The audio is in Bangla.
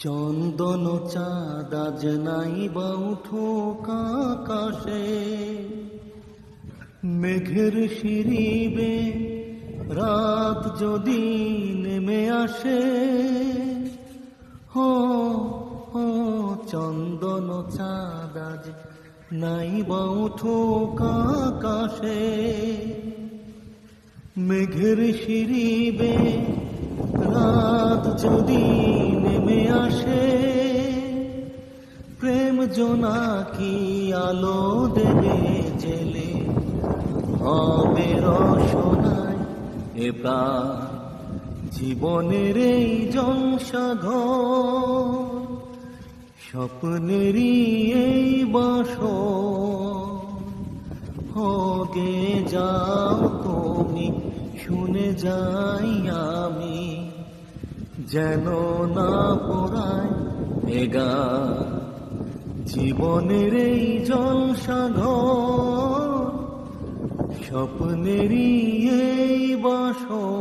চন্দন চাঁদ আজ নাই বা উঠুক আকাশে, মেঘের শিরিবে রাত যদি নেমে আসে। হো হো চন্দন চাঁদ আজ নাই বা উঠুক আকাশে, মেঘের শিরিবে রাত যদি নেমে আসে। প্রেম জোনাকি আলো দেবে জেলে, হবে রসনায় এ প্রাণ জীবনের এই জংসাঘর। স্বপ্নেরই এই বাসর হোগে যাও তুমি, শুনে যাই আমি, যেন না পোড়ায় এ গান জীবনের এই জলসাঘর। স্বপ্নেরই এই বাসর।